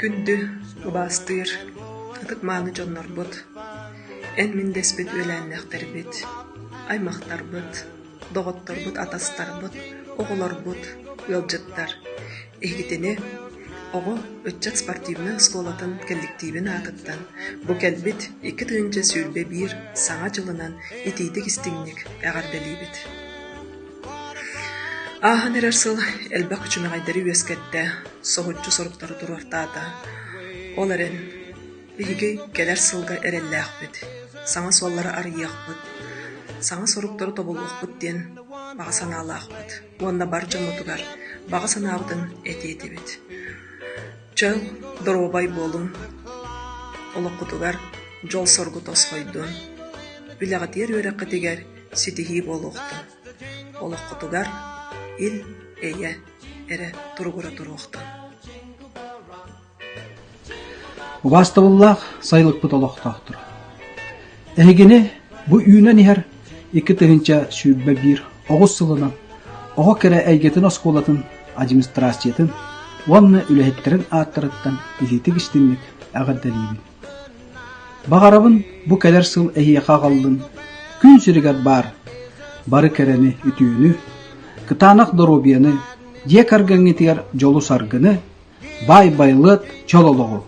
Күндү убастыр, ытыкманы жоннорбут. Эн миндеспит үләннәхтербит, аймактарбыт, доготторбут, атастарбыт, оголорбут, ылжыттар. Эгитене ого өтчат спортивны школатын коллективин атыттан. Бу келбит 2 тыгынча сүүрбе бир саңа жылынан итейдик истиңник әгәрделибит. Ахан эрерсыл элбак үчүмэгайдары үескетте соһуччу соруктары туруартаата. Оларын биһиги келер сылга эреллээхпит, саңа суоллары арыйахпыт, саңа соруктары тобулуохпут диэн бага санаалаахпыт. Уонна бар жомутугар бага санаабытын этиэтибит. Чөл доробай болун, олоккутугар жол соргу тосхойдун, үлэгатиер үөреккетигер ситихии болуохтун, олоккутугар ил эйе эре туругура туруохтун. Убастыбыллах сайлыкпыт олохтоохтур. Эгини бу үйнен ихер 2 тыгынча сүүрбе бир огус сылынан ого кере эйгетин осколатын администрациятын уонна үлэхеттерин ааттарыттан илитик истинник агаддалибин. Багарабын бу келер сыл эхияка калдын күн сиригер бары керени үтүүнү, кытаанак доробияны, диекаргаңитигер жолу саргыны, бай-байлыт жолологу.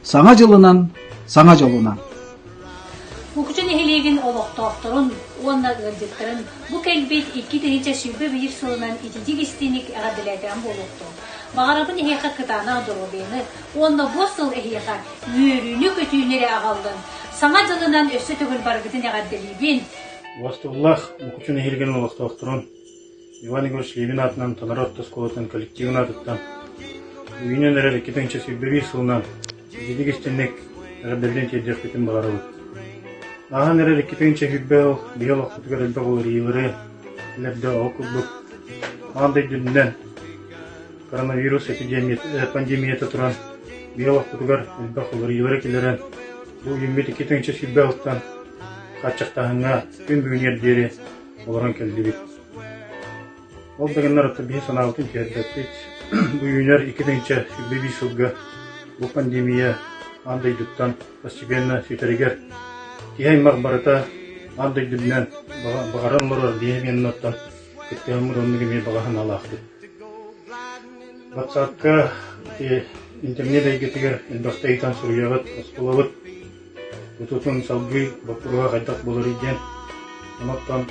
Саңа жылынан, саңа жолунан. Букчун эхилеген олоқтоохторун, уонна ылжыттарын, бу келбит 2 тыгынча сүүрбе бир сылынан ититик истиник агаддалатан болукту. Багарабын эхияка кытаанак доробияны, уонна бу сыл эхияка үөрүүнү көтүүнере агалдын. Саңа жылынан өссө төгүл баргытын агаддалибин. Вастуллах букчун эхилеген олоқтоохторун, Иван Егорович Левин атынан Тонаротта сколатын коллективин атыттан. Үйінен әрі 2 тыгынча сүүрбе бир сылынан ититик истинник агаддалбен тиэддиэхпитин багарабыт. Ахан эрер 2 тыгынча сүүрбе бihel окутугар элбе болор иылары илерде окулбут. Андай дүннен коронавирус пандемията туран бihel окутугар элбе болор иылары келерен бу үйүмбет 2 тыгынча сүүрбе оттан каччактаһыңа күн бүгүнер дери олорон келдибит. Ол дегеннер отта бихи санаалтын тиэрдэппит. Бу үйүнер 2 тыгынча сүүрбе бир сылга бу пандемия андай дуттан постепенно сүйтерегер тиһаймак барыта андай дүннен багаран лорор диемен оттан кеттемир оннугеме багахан алаахпыт. Ватсапка интернет айгетигер элбахтайтан суруябыт, оскулабыт, утутун салгы бапуруга кайдак болор иден. Оноттан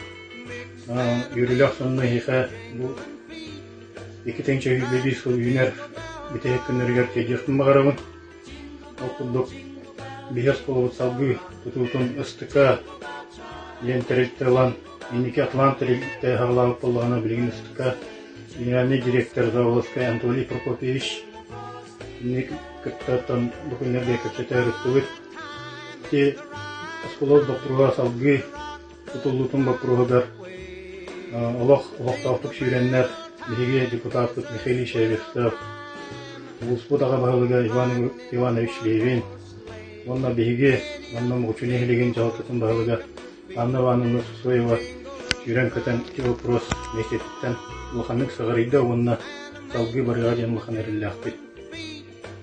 юрилях сонна хиха бу 2 тыгынча сүүрбе бир сыл үйүнер битеһек күннергер тиэдиэхпин багарабын. Окулдук бихес колобут салгы тутутун ыстыка лентериттелан иники атлантеритте хаглабыт боллагана билген ыстыка генеральный директор Заволоскай Анатолий Прокопьевич ник кыттаттан букуннерде көчөтөрүттүбүт ти осколот бапруга салгы тутулутун бапругадар олохтоохтук сүүреннер биһиги депутаттык Михаил Шевестов Успутага багылыга Иван Иванович Левин, онна биһиги, онна мучуне хилеген жалтытын багылыга Анна Ивановна Сусоева сүүрен көтен 2 вопрос мектептен улханнык сыгарыйда онна салгы барыга ден улхан эреллээхпит.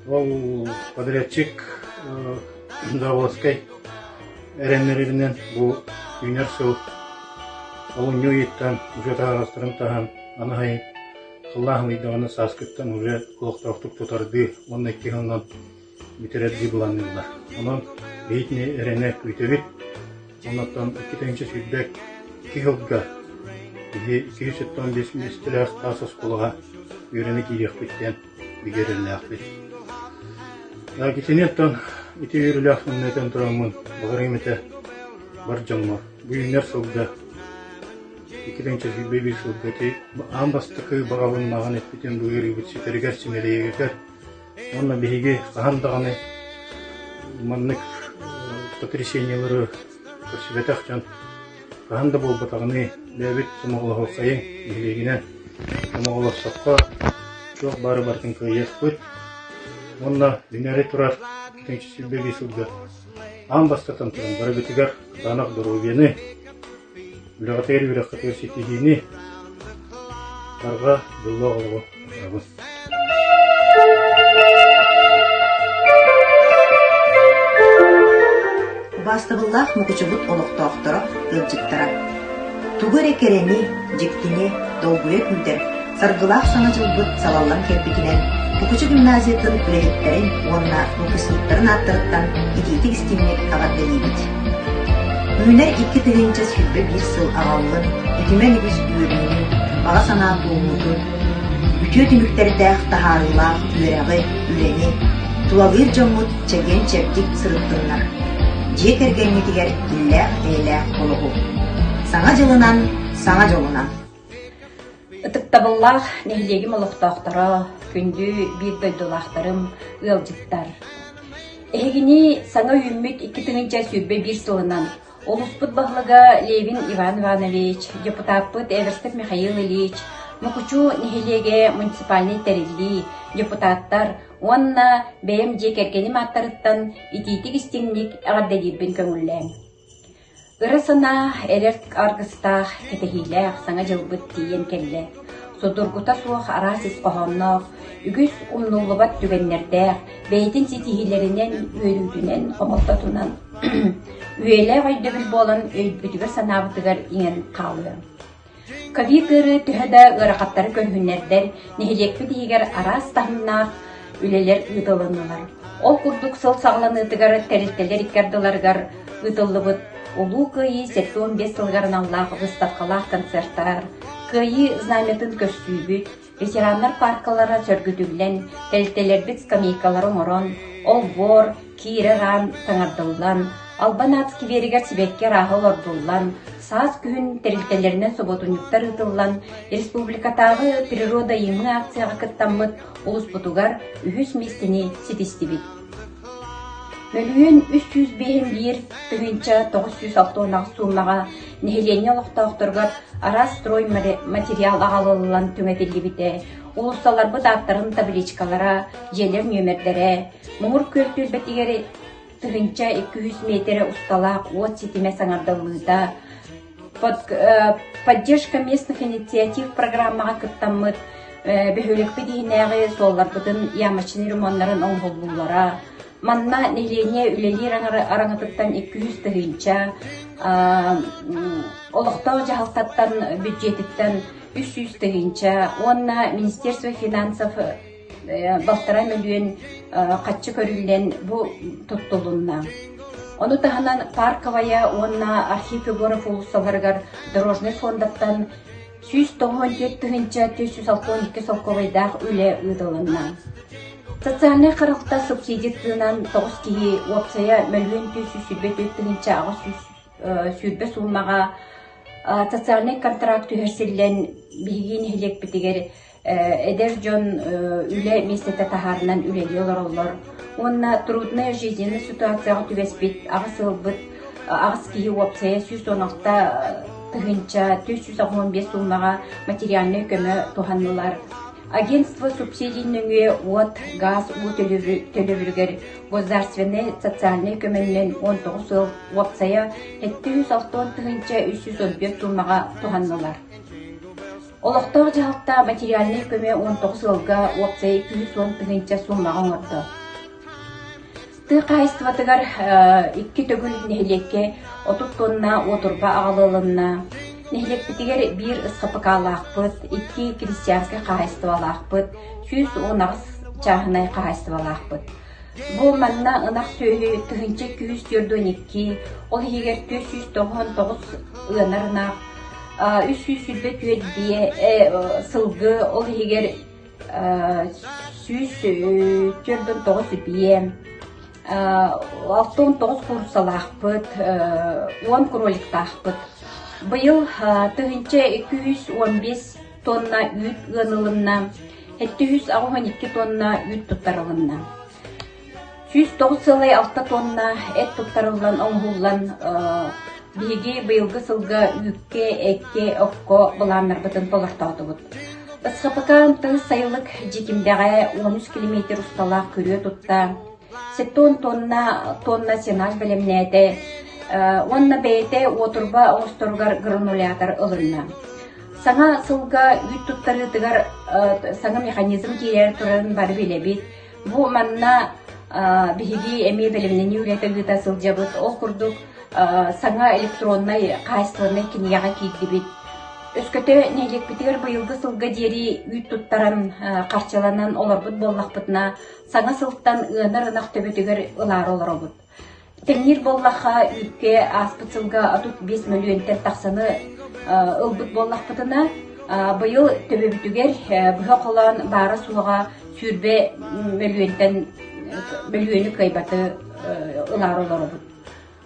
Ол подрядчик Заволоскай эреннеринен бу үйнер сыл олун нюйттан уже тагастырын тахан анахай Аллахым идеаны саскыттан уже колоқтоқтук тутарды, онна 2 жылдан битерерди буланылар. Онон бейтіне эрене күйтебит, оннаттан 2 тыгынча сүүрбе 2 жылга 275 местелер тасыз колуга үйрене кириэхпиттен бигереллээхпит. Китенеттан ити үйрелээхпин нетен турамын, багарымете бар жоммор. Бу үйнер сылда 2 тыгынча сүүрбе бир сылгати амбастыкы багабын наган этпитен буйрубут ситеригер симелеегер онна биһиги сахандаганы маннык потрясениялары көсүбетахчан саханда болбатаганы лебит сумоголохолсайын биһилегинен сумоголоссакка чок бары бартын кыйыспыт онна дүнери турар 2 тыгынча сүүрбе бир сылга амбастатан туран барыбытыгар танак доробияны Үлэгатер үрәккәтер ситихини барға бұлла олығы. Саргылах мукучубут олоқтоохтора ылжыктара. Тугуре керени, жиктини, долгуя күдер. Саргылах саңа жылбыт салаллан кербикинен Мукучу гимназиятын үлелеттерин, онна мукусниктарын аттырыттан итиитик истимнек агардалибит. Үйнер 2 тыгынча сүрбе 1 сыл агаллын, үтімен ибис үйөрүнүн, бага санаа туумутун, үтүө түмүктердäэх тахарылаах үйөрәгы, үрени, тулагыр жоммут чеген чептик сырыттыннар. Жие кергеннетигер иллээх болоху. Саңа жылынан, саңа жолунан. Ытыктабыллах нехилеги молоқтоохтора, күндү бир дойдулахтарым ыалжыттар. Эгини саңа үймүт 2 тыгынча сүрбе 1 сылынан Олуспут бахлыга Левин Иван Иванович, депутатпыт Эверстов Михаил Ильич, мукучу нехилеге муниципальный терилли, депутаттар, онна бэм же кергени маттарыттан ититик истиңник агардалирбин көңүллээн. Ырысына эрерт аргыстах кетехилэх саңа жылбыт тиен келле. Судургута суох арасис кохоннох, үгүс умнулубат түгеннердэх, бейтин ситихилеринен үйрүтүнен комолтотунан. Үйелэ гайдыбыл болан өйбүтүгөр санабытыгар иен калы. Кави кыры түһәдә ыракаттары көнһүннәрдер, нехилекпи тигер арас тахыннах үлелер ыдылынылар. Ол курдук сыл сагланыдыгар терилтелер иккардыларгар ыдыллыбыт. Улу кыйы 7-15 сылгарын аллах выставкалах концерттар, кыйы знаметын көстүүбүт, ветерандар паркалара сөргүтүллен, телтелербит скамейкалары орон, олбор, кииреран таңардыллан, албанатски беригер сибекке рахыл ордуллан, саас күн терилтелеринен соботунюктар ытыллан, республикатагы природа йымы акцияга кыттаммыт улуспутугар үхүс местини ситистибит. Мөлүен 351 тыгынча 960 суммага нехилене олоқтоохторгар арас строй материал агалылан түңетилибите, улусталарбы даттарын табличкалара, желер нөмердере, муңур көлтүлбетигери тыгынча 200 метре усталак от ситиме саңардалыыда, поддержка местных инициатив программага кыттаммыт, бөхөлөкпе дейінәғы солларбытын ямачыны ремоннарын оңғоллулара, манна нехилене үлелер араңатыттан 200 тыгынча, олықтау жағалтаттан бюджетіттен 300 тыгынча, онна Министерство финансов балтара мөлүен қатчы көрүлден бұ тұттылынна. Оны таханан парковая, онна архив Егоров улусаларгар дорожный фондаттан 194 тыгынча 362 солковайдақ үле ыдылынна. Социальный қарылықта субсидиятынан 9 киі опсая мөлүен 304 тыгынча ағыз сүрбе суммаға социальный контракт үйерселен бігін хелек бітігер эдер жон үле местете тахарынан үлели олар. Онна трудная жизненная ситуацияға түбеспет ағыз ылбыт ағыз киі опсая 116 тыгынча 315 суммаға материальный көмі туханнылар. Агентство субсидийныңы от, газ, төлөвіргер государственный социальный көмөннен 19 ыл опсая 760 тыгынча 315 суммаға туханнылар. Олықтау жағықта материальный көмө 19 ылға опсая 210 тыгынча суммаға оңырды. Ты қайыстыватыгар 2 төгіл нехилекке 30 тонна отырба ағалылынна, нехилек бітігер 1 ысқапықалақпыт, 2 крестьянский қайыстывалақпыт, 119 чағынай қайыстывалақпыт. Бұл манна ынақ сөйі тыгынча 242, ол егер 499 ынарынақ, 300 бие сылғы, ол егер 149 бие, 69 курсалақпыт, 10 кроликтақпыт. Быйыл тыгынча 215 тонна үт ынылынна, 712 тонна үт туттарылынна. 109 сылай 6 тонна эт туттарылан оңғулан биги быйылғы сылға үкке, экке, окко бұланар бұтын болартауды бұд. Ысқапыкан тыңыз сайылық жекімдеғай 13 километр ұсталақ көрі тұтта, 7 тонна сенаж білімнәді, онна бейте отырба оңыстырғар гранулятор ылынна. Саңа сылға үт тұттары тұғар саңа механизм кейер тұрарын бары білебет. Бұ манна бігі әме білімнені үлеті ғыта сылжабыт. Ол күрдік саңа электронной кайсылыны кинияға кийдибит. Өскөтө нәйлекпитигер быйылгы сылга диери үйт туттаран карчаланан олорбут боллахпытына саңа сылттан ынар-ынак төбөтүгер ылаар олоробут. Теңнир боллаха үйтке аспыт сылга атут 5 миллионтен тақсаны ылбыт боллахпытына быйыл төбөбүтүгер быха колон бары суга сүрбе миллионы кайбаты ылаар олоробут.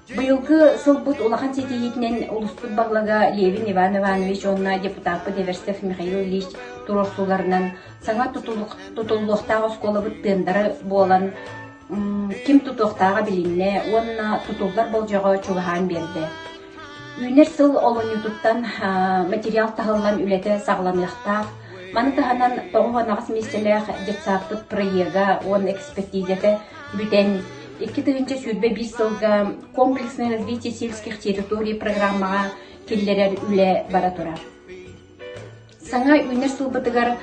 Быйылгы сылбыт улахан сетиитинен улуспут баглага Левин Иван Иванович онна депутатпы Деверстев Михаил Ильич туросуларынан саңа тутулуктагы сколабыт тындары болан ким тутуктага билинне онна тутулдар болжого чугахан берди. Үйнер сыл олонютуттан материал тахыллан үлете сагламыктар маны таханан тоғығанағыз меселех детсаппыт проега он экспертизете бүтен 2000 сүрбе 5 сылга комплексное развитие сельских территорий программаға келлерер үле бара тура. Саңа үйнер сылбытыгар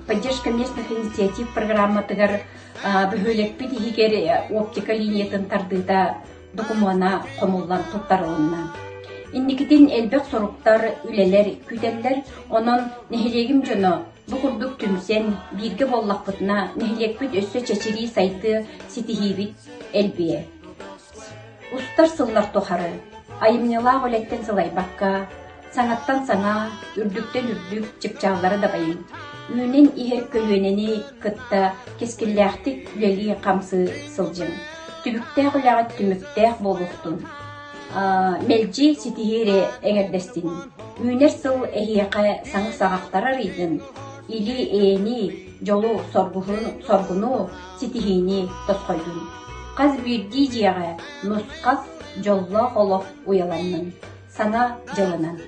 поддержка местных инициатив программатыгар бөхөлекпі дегер оптика линиятын тардыда докумана комуллан туттарылынна. Инникитин элбек соруктар үлелер күтеллер онон нехилегим жоно бу курдук түмсен бирге боллакпытына нехилекпит өссө чечери сайты ситихибит элбие. Устар сыллар тохары айымнела олеттен сылайбакка саңаттан саңа үрдүктен үрдүк чыпчаалары да байын. Үнен ихер көлүенени кытта кескиллээхтик үлели камсы сылжын. Түбүктәг үләгат түмүктәг болуктун. Мелжи ситихире эңердестин. Үнер сыл эхияқа саңы сағақтарар идin. Или эни жолу соргуну ситихини тосқойдун. Қаз бирди жияға нұсқас жолла холоп уяланнын. Саңа жылынан.